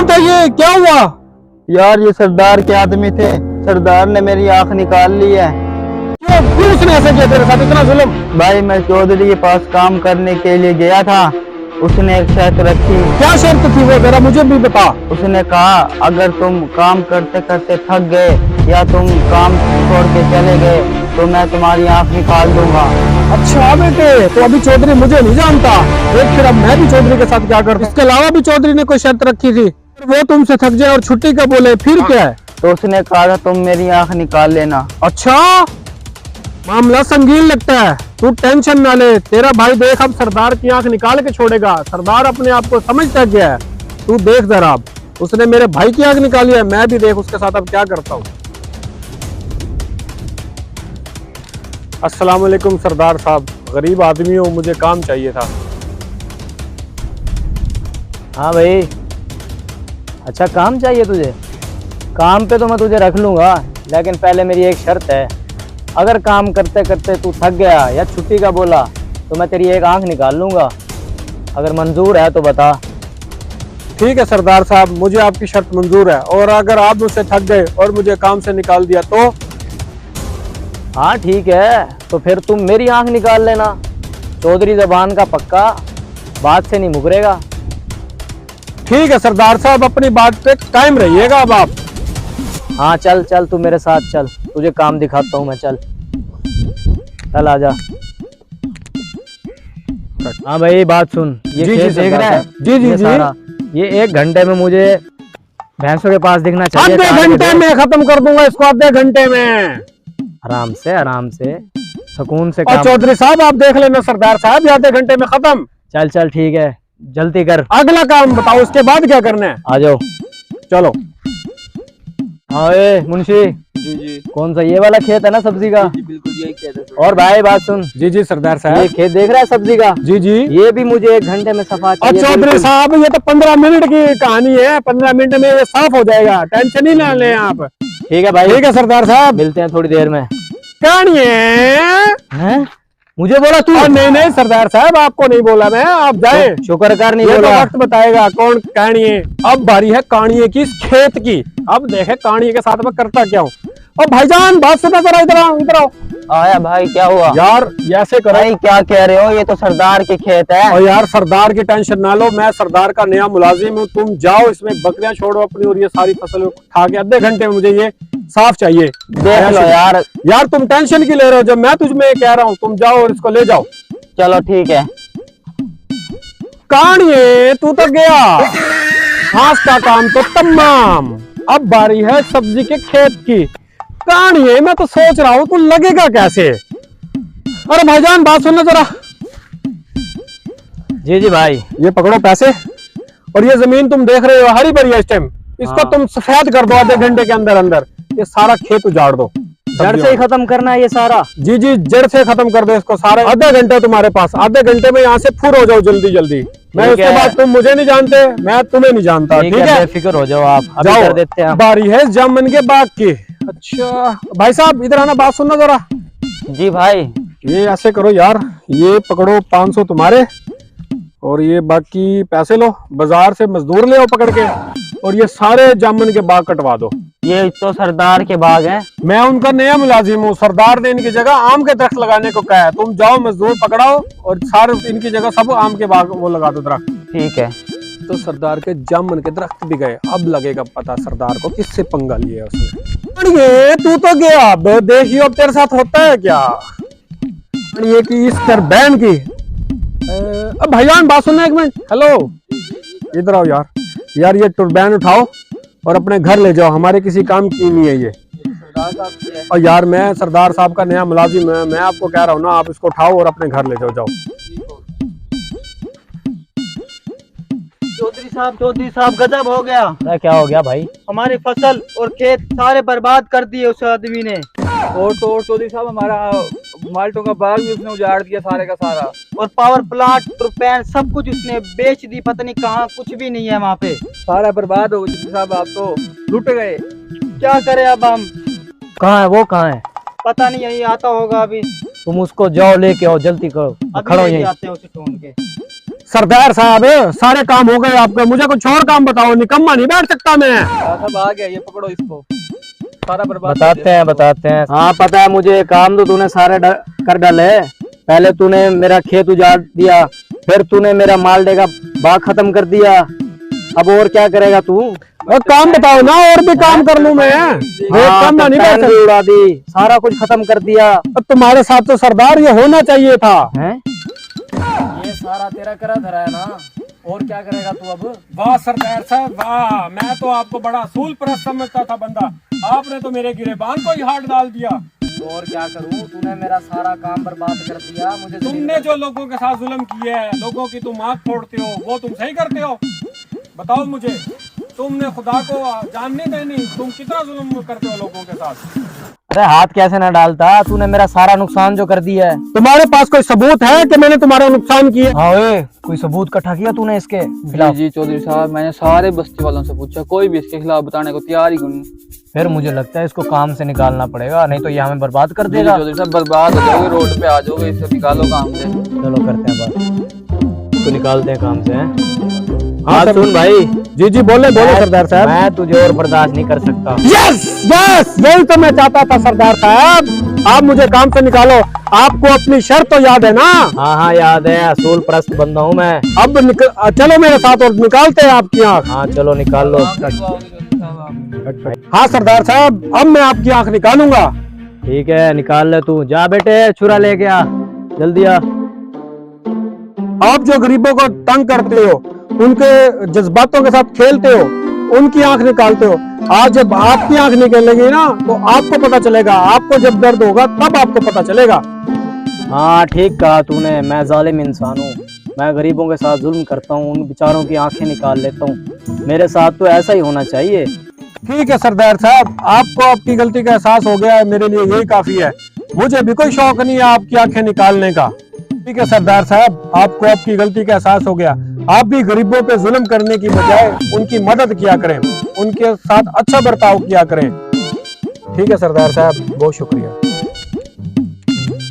कौन था ये, क्या हुआ? यार ये सरदार के आदमी थे, सरदार ने मेरी आंख निकाल ली है। क्यों उसने ऐसा किया तेरे साथ, इतना जुल्म? भाई मैं चौधरी के पास काम करने के लिए गया था, उसने एक शर्त रखी। क्या शर्त थी वो, जरा मुझे भी बता। उसने कहा अगर तुम काम करते करते थक गए या तुम काम छोड़ के चले गए तो मैं तुम्हारी आंख निकाल दूंगा। अच्छा बेटे, तो अभी चौधरी मुझे नहीं जानता, देख फिर अब मैं भी चौधरी के साथ क्या करता। इसके अलावा भी चौधरी ने कोई शर्त रखी थी, वो तुमसे थक जाए और छुट्टी का बोले, फिर क्या है? तो उसने कहा था तुम मेरी आंख निकाल लेना। अच्छा, मामला संगीन लगता है, तू टेंशन ना ले। तेरा भाई देख अब सरदार की आंख निकाल के छोड़ेगा। सरदार अपने आप को समझता गया है, तू देख जरा। अब उसने मेरे भाई की आंख निकाली है, मैं भी देख उसके साथ अब क्या करता हूँ। अस्सलाम वालेकुम सरदार साहब, गरीब आदमी हो, मुझे काम चाहिए था। हाँ भाई, अच्छा काम चाहिए तुझे? काम पे तो मैं तुझे रख लूँगा, लेकिन पहले मेरी एक शर्त है। अगर काम करते करते तू थक गया या छुट्टी का बोला तो मैं तेरी एक आंख निकाल लूँगा। अगर मंजूर है तो बता। ठीक है सरदार साहब, मुझे आपकी शर्त मंजूर है, और अगर आप मुझसे थक गए और मुझे काम से निकाल दिया तो? हाँ ठीक है, तो फिर तुम मेरी आंख निकाल लेना। चौधरी जबान का पक्का, बात से नहीं मुकरेगा। ठीक है सरदार साहब, अपनी बात पे कायम रहिएगा अब आप। हाँ चल चल, तू मेरे साथ चल, तुझे काम दिखाता हूँ मैं। चल चल आजा। हाँ भाई बात सुन, ये जी, खेत जी, देख रहा है? जी जी ये जी, सारा, ये 1 घंटे में मुझे भैंसों के पास दिखना चाहिए। आधे घंटे में खत्म कर दूंगा इसको, आधे घंटे में। आराम से सुकून से और काम। चौधरी साहब आप देख लेना सरदार साहब, ये आधे घंटे में खत्म। चल चल ठीक है, जल्दी कर। अगला काम बताओ, उसके बाद क्या करना है? आ जाओ। चलो। हाँ ए मुंशी, जी जी कौन सा, ये वाला खेत है ना सब्जी का? जी बिल्कुल यही कहते थे। और भाई बात सुन, जी जी सरदार ये साहब। खेत देख रहा है सब्जी का? जी जी। ये भी मुझे 1 घंटे में सफा और चाहिए। चौधरी बिल्कुल। साहब ये तो 15 मिनट की कहानी है, 15 मिनट में ये साफ हो जाएगा, टेंशन ही ना लें आप। ठीक है भाई, ठीक है सरदार साहब, मिलते हैं थोड़ी देर में। कहानी है। हैं? मुझे बोला तू? नहीं नहीं सरदार साहब, आपको नहीं बोला मैं, आप जाए। शुक्र कर नहीं ये तो बोला। वक्त बताएगा कौन कहानी है। अब बारी है कहानी की इस खेत की। अब देखे कहानी के साथ में करता क्या हूँ। और भाईजान बात सुना जरा, इधर आओ इधर आओ। आया भाई, क्या हुआ? यार ऐसे करो। भाई क्या कह रहे हो, ये तो सरदार के खेत है। और यार सरदार की टेंशन ना लो, मैं सरदार का नया मुलाजिम हूँ। तुम जाओ, इसमें बकरियां छोड़ो अपनी, और ये सारी फसल उठा के आधे घंटे में मुझे ये साफ चाहिए। देख लो यार। यार तुम टेंशन क्यों ले रहे हो, जब मैं तुझमें कह रहा हूँ, तुम जाओ और इसको ले जाओ। चलो ठीक है। कहानी है, तू तो गया, घास का काम तो तमाम। अब बारी है सब्जी के खेत की। कहानी है, मैं तो सोच रहा हूँ तू लगेगा कैसे। अरे भाईजान बात सुनना जरा। जी जी भाई। ये पकड़ो पैसे, और ये जमीन तुम देख रहे हो हरी भरी है इस टाइम, इसको हाँ। तुम सफेद कर दो आधे घंटे के अंदर अंदर। ये सारा खेत उजाड़ दो, जड़ से ही खत्म करना है ये सारा? जी जी, जड़ से खत्म कर दो इसको सारा। आधे घंटे तुम्हारे पास, आधे घंटे में यहाँ से फुर हो जाओ जल्दी जल्दी। मैं ठीक उसके है। बाद, तुम मुझे नहीं जानते, मैं तुम्हें नहीं जानता। ठीक है, बेफिक्र हो जाओ आप, अभी जाओ। कर देते हैं। बारी है जामुन के बाग की। अच्छा भाई साहब इधर आना, बात सुनना जरा। जी भाई। ये ऐसे करो यार, ये पकड़ो 500 तुम्हारे, और ये बाकी पैसे लो, बाजार से मजदूर ले आओ पकड़ के, और ये सारे जामुन के बाग कटवा दो। ये तो सरदार के बाग है। मैं उनका नया मुलाजिम हूँ, सरदार ने इनकी जगह आम के दरख्त लगाने को कहा है। तुम जाओ मजदूर पकड़ाओ और सारे इनकी जगह सब आम के बाग वो लगा दो दरख्त। ठीक है। तो सरदार के जामुन के दरख्त भी गए। अब लगेगा पता सरदार को किससे पंगा लिया उसने। ये तू तो गया, अब देखियो अब तेरे साथ होता है क्या। ये की इस टरबैन की। अब भाईजान बात सुनना एक मिनट। हेलो इधर आओ यार। यार ये टरबैन उठाओ और अपने घर ले जाओ, हमारे किसी काम की नहीं है ये। और यार मैं सरदार साहब का नया मुलाजिम है, मैं आपको कह रहा हूँ ना, आप इसको उठाओ और अपने घर ले जाओ। जाओ चौधरी साहब गजब हो गया। क्या हो गया भाई? हमारी फसल और खेत सारे बर्बाद कर दिए उस आदमी ने। और तो और चौधरी साहब, हमारा माल्टों का बाग भी उसने उजाड़ दिया सारे का सारा। और पावर प्लांट, ट्रुपैन सब कुछ उसने बेच दी, पता नहीं कहाँ, कुछ भी नहीं है वहाँ पे। सारा बर्बाद हो गया चौधरी साहब, आप तो लुट गए। क्या करें अब हम? कहाँ है वो, कहाँ है? पता नहीं, यही आता होगा अभी। तुम उसको जाओ लेके आओ, जल्दी करो। अभी खड़ो लेके यहीं। आते हैं उसे ढूंढ के। सरदार साहब सारे काम हो गए आपके, मुझे कुछ और काम बताओ, निकम्मा नहीं बैठ सकता मैं। साहब आ गया, ये पकड़ो इसको, सारा बर्बाद कर बताते दिया हैं इसको। बताते हैं। हाँ पता है मुझे, काम तो तूने सारे कर डाले। पहले तूने मेरा खेत उजाड़ दिया, फिर तूने मेरा मालडे का बाग खत्म कर दिया, अब और क्या करेगा तू? और काम बताओ ना, और भी काम कर लूं मैं। निकम्मा नहीं बैठ टैंक भी उड़ा दी, सारा कुछ खत्म कर दिया। सकता। तुम्हारे साथ तो सरदार ये होना चाहिए था। हैं? ये सारा तेरा करा धरा है ना, और क्या करेगा तू अब? वाह सरदार साहब वाह, मैं तो आपको बड़ा असूल परस्त समझता था बंदा, आपने तो मेरे गिरेबान को ही हाथ डाल दिया। और क्या करूं, तूने मेरा सारा काम बर्बाद कर दिया। मुझे तुमने जो लोगों के साथ जुल्म किया है, लोगों की तुम आंख फोड़ते हो, वो तुम सही करते हो? बताओ मुझे, तुमने खुदा को जान नहीं देनी, तुम कितना जुल्म करते हो लोगों के साथ। अरे हाथ कैसे ना डालता, तूने मेरा सारा नुकसान जो कर दिया है। तुम्हारे पास कोई सबूत है कि मैंने तुम्हारा नुकसान किया? हाँ ओए, कोई सबूत इकट्ठा किया तूने इसके जी खिलाफ? जी चौधरी साहब, मैंने सारे बस्ती वालों से पूछा, कोई भी इसके खिलाफ बताने को तैयार ही नहीं। फिर मुझे लगता है इसको काम से निकालना पड़ेगा, नहीं तो ये हमें बर्बाद कर जी देगा। चौधरी साहब, बर्बाद हो जाओगे, रोड पे आ जाओगे, इसे निकालो काम से। चलो करते हैं बात, इसको निकालते हैं काम से। हैं? हाँ हाँ सुन भाई, जी जी बोले बोले सरदार साहब। मैं तुझे और बर्दाश्त नहीं कर सकता। यस यस, यही तो मैं चाहता था सरदार साहब, आप मुझे काम से निकालो। आपको अपनी शर्त तो याद है ना? हाँ हाँ याद है, असूल परस्त बंदा हूँ मैं। अब चलो मेरे साथ और निकालते हैं आपकी आंख। हाँ चलो निकाल लो। हाँ सरदार साहब, अब मैं आपकी आंख निकालूंगा। ठीक है निकाल ले तू, जा बेटे छुरा लेके आ, जल्दी आ। आप जो गरीबों को तंग करते हो, उनके जज्बातों के साथ खेलते हो, उनकी आंख निकालते हो, आज जब आपकी आंख निकलेगी ना तो आपको पता चलेगा, आपको जब दर्द होगा तब आपको पता चलेगा। हाँ ठीक कहा तूने, मैं जालिम इंसान हूँ, मैं गरीबों के साथ जुल्म करता हूँ, उन बेचारों की आंखें निकाल लेता हूँ। मेरे साथ तो ऐसा ही होना चाहिए। ठीक है सरदार साहब, आपको आपकी गलती का एहसास हो गया है, मेरे लिए यही काफी है। मुझे भी कोई शौक नहीं है आपकी आंखें निकालने का। ठीक है सरदार साहब, आपको आपकी गलती का एहसास हो गया। आप भी गरीबों पे जुल्म करने की बजाय उनकी मदद किया करें, उनके साथ अच्छा बर्ताव किया करें। ठीक है सरदार साहब, बहुत शुक्रिया।